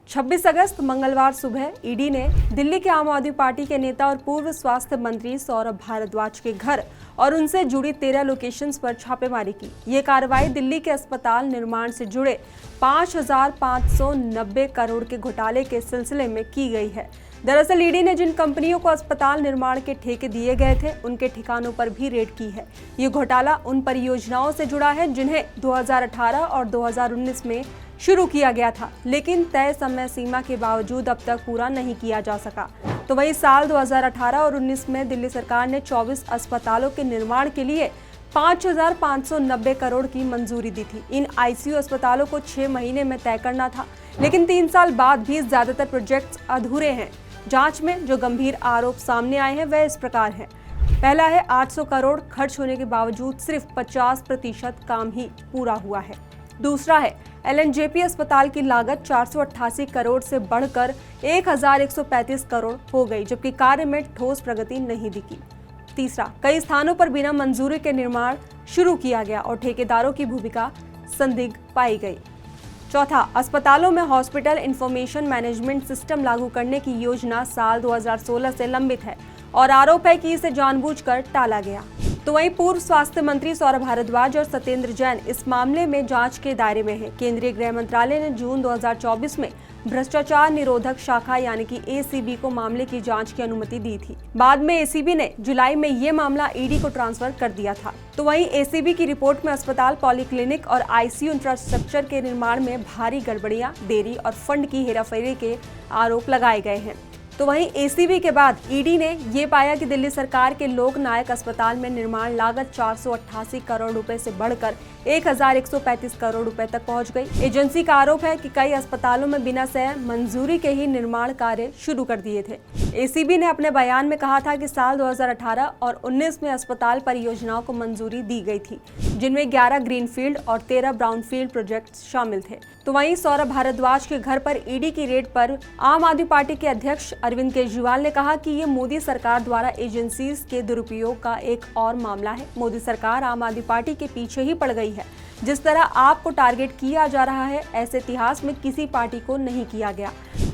26 अगस्त मंगलवार सुबह ईडी ने दिल्ली के आम आदमी पार्टी के नेता और पूर्व स्वास्थ्य मंत्री सौरभ भारद्वाज के घर और उनसे जुड़ी 13 लोकेशंस पर छापेमारी की। ये कार्रवाई दिल्ली के अस्पताल निर्माण से जुड़े 5,590 करोड़ के घोटाले के सिलसिले में की गई है। दरअसल ईडी ने जिन कंपनियों को अस्पताल निर्माण के ठेके दिए गए थे, उनके ठिकानों पर भी रेड की है। ये घोटाला उन परियोजनाओं से जुड़ा है जिन्हें 2018 और 2019 में शुरू किया गया था, लेकिन तय समय सीमा के बावजूद अब तक पूरा नहीं किया जा सका। तो वही साल 2018 और 19 में दिल्ली सरकार ने 24 अस्पतालों के निर्माण के लिए 5,590 करोड़ की मंजूरी दी थी। इन आईसीयू अस्पतालों को 6 महीने में तय करना था, लेकिन 3 साल बाद भी ज्यादातर प्रोजेक्ट्स अधूरे हैं। जांच में जो गंभीर आरोप सामने आए हैं वह इस प्रकार हैं। पहला है 800 करोड़ खर्च होने के बावजूद सिर्फ 50% काम ही पूरा हुआ है। दूसरा है एलएनजेपी अस्पताल की लागत 488 करोड़ से बढ़कर 1,135 करोड़ हो गई, जबकि कार्य में ठोस प्रगति नहीं दिखी। तीसरा, कई स्थानों पर बिना मंजूरी के निर्माण शुरू किया गया और ठेकेदारों की भूमिका संदिग्ध पाई गई। चौथा, अस्पतालों में हॉस्पिटल इंफॉर्मेशन मैनेजमेंट सिस्टम लागू करने की योजना साल 2016 से लंबित है और आरोप है कि इसे जानबूझकर टाला गया। तो वहीं पूर्व स्वास्थ्य मंत्री सौरभ भारद्वाज और सत्येंद्र जैन इस मामले में जांच के दायरे में हैं। केंद्रीय गृह मंत्रालय ने जून 2024 में भ्रष्टाचार निरोधक शाखा यानी कि एसीबी को मामले की जांच की अनुमति दी थी। बाद में एसीबी ने जुलाई में ये मामला ईडी को ट्रांसफर कर दिया था। तो वहीं एसीबी की रिपोर्ट में अस्पताल, पॉलीक्लिनिक और आईसीयू इंफ्रास्ट्रक्चर के निर्माण में भारी गड़बड़ियां, देरी और फंड की हेराफेरी के आरोप लगाए गए हैं। तो वहीं एसीबी के बाद ईडी ने ये पाया कि दिल्ली सरकार के लोक नायक अस्पताल में निर्माण लागत 488 करोड़ रुपए से बढ़कर 1,135 करोड़ रुपए तक पहुंच गई। एजेंसी का आरोप है कि कई अस्पतालों में बिना सह मंजूरी के ही निर्माण कार्य शुरू कर दिए थे। एसीबी ने अपने बयान में कहा था कि साल 2018 और 19 में अस्पताल परियोजनाओं को मंजूरी दी गई थी, जिनमें 11 ग्रीनफील्ड और 13 ब्राउनफील्ड प्रोजेक्ट शामिल थे। तो वहीं सौरभ भारद्वाज के घर पर ईडी की रेड पर आम आदमी पार्टी के अध्यक्ष अरविंद केजरीवाल ने कहा कि ये मोदी सरकार द्वारा एजेंसीज के दुरुपयोग का एक और मामला है। मोदी सरकार आम आदमी पार्टी के पीछे ही पड़ गई है। जिस तरह आपको टारगेट किया जा रहा है, ऐसे इतिहास में किसी पार्टी को नहीं किया गया।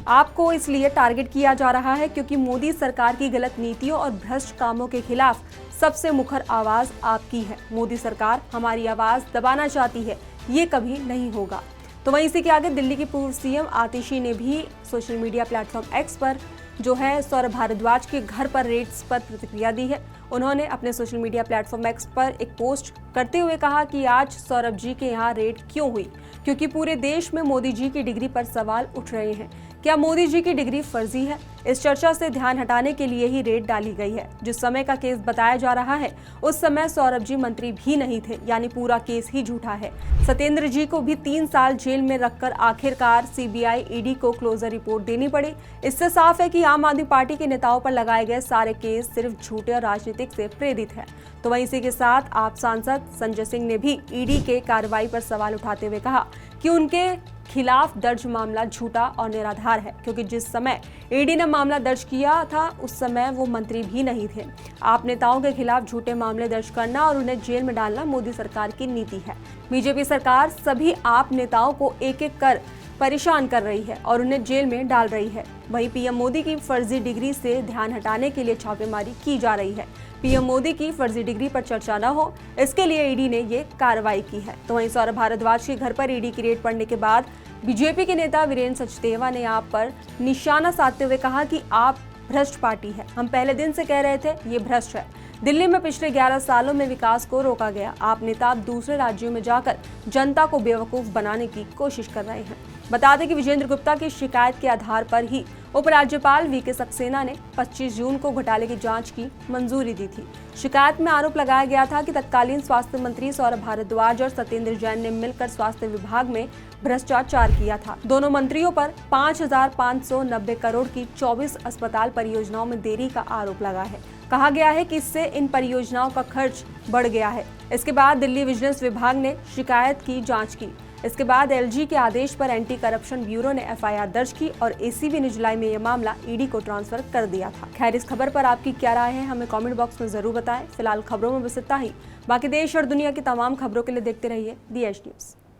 आपको इसलिए टारगेट किया जा रहा है क्योंकि मोदी सरकार की गलत नीतियों और भ्रष्ट कामों के खिलाफ सबसे मुखर आवाज आपकी है। मोदी सरकार हमारी आवाज दबाना चाहती है, ये कभी नहीं होगा। तो वहीं इसी के आगे दिल्ली की पूर्व सीएम आतिशी ने भी सोशल मीडिया प्लेटफॉर्म एक्स पर जो है सौरभ भारद्वाज के घर पर रेड्स पर प्रतिक्रिया दी है। उन्होंने अपने सोशल मीडिया प्लेटफॉर्म एक्स पर एक पोस्ट करते हुए कहा कि आज सौरभ जी के यहाँ रेड क्यों हुई, क्योंकि पूरे देश में मोदी जी की डिग्री पर सवाल उठ रहे हैं। क्या मोदी जी की डिग्री फर्जी है? इस चर्चा से ध्यान हटाने के लिए ही रेड डाली गई है। जिस समय का केस बताया जा रहा है उस समय सौरभ जी मंत्री भी नहीं थे, यानी पूरा केस ही झूठा है। सत्येंद्र जी को भी 3 साल जेल में रखकर आखिरकार सीबीआई ईडी को क्लोजर रिपोर्ट देनी पड़ी। इससे साफ है कि आम आदमी पार्टी के नेताओं पर लगाए गए सारे केस सिर्फ झूठे और राजनीतिक से प्रेरित है। तो वहीं इसी के साथ आप सांसद संजय सिंह ने भी ईडी के कार्रवाई पर सवाल उठाते हुए कहा कि उनके खिलाफ दर्ज मामला झूठा और निराधार है, क्योंकि जिस समय ईडी ने मामला दर्ज किया था उस समय वो मंत्री भी नहीं थे। आप नेताओं के खिलाफ झूठे मामले दर्ज करना और उन्हें जेल में डालना मोदी सरकार की नीति है। बीजेपी सरकार सभी आप नेताओं को एक एक कर परेशान कर रही है और उन्हें जेल में डाल रही है। वहीं पीएम मोदी की फर्जी डिग्री से ध्यान हटाने के लिए छापेमारी की जा रही है। पीएम मोदी की फर्जी डिग्री पर चर्चा न हो, इसके लिए ईडी ने ये कार्रवाई की है। तो वहीं सौरभ भारद्वाज के घर पर ईडी की रेड पड़ने के बाद बीजेपी के नेता वीरेंद्र सचदेवा ने आप पर निशाना साधते हुए कहा कि आप भ्रष्ट पार्टी है। हम पहले दिन से कह रहे थे ये भ्रष्ट है। दिल्ली में पिछले 11 सालों में विकास को रोका गया। आप नेता अब दूसरे राज्यों में जाकर जनता को बेवकूफ बनाने की कोशिश कर रहे हैं। बता दें कि विजेंद्र गुप्ता की शिकायत के आधार पर ही उपराज्यपाल वीके सक्सेना ने 25 जून को घोटाले की जांच की मंजूरी दी थी। शिकायत में आरोप लगाया गया था कि तत्कालीन स्वास्थ्य मंत्री सौरभ भारद्वाज और सत्येंद्र जैन ने मिलकर स्वास्थ्य विभाग में भ्रष्टाचार किया था। दोनों मंत्रियों पर 5,590 करोड़ की 24 अस्पताल परियोजनाओं में देरी का आरोप लगा है। कहा गया है कि इससे इन परियोजनाओं का खर्च बढ़ गया है। इसके बाद दिल्ली विजिलेंस विभाग ने शिकायत की जांच की। इसके बाद एलजी के आदेश पर एंटी करप्शन ब्यूरो ने एफआईआर दर्ज की और एसीबी ने जुलाई में यह मामला ईडी को ट्रांसफर कर दिया था। खैर, इस खबर पर आपकी क्या राय है हमें कमेंट बॉक्स में जरूर बताएं। फिलहाल खबरों में बस इतना ही। बाकी देश और दुनिया की तमाम खबरों के लिए देखते रहिए दी एज न्यूज़।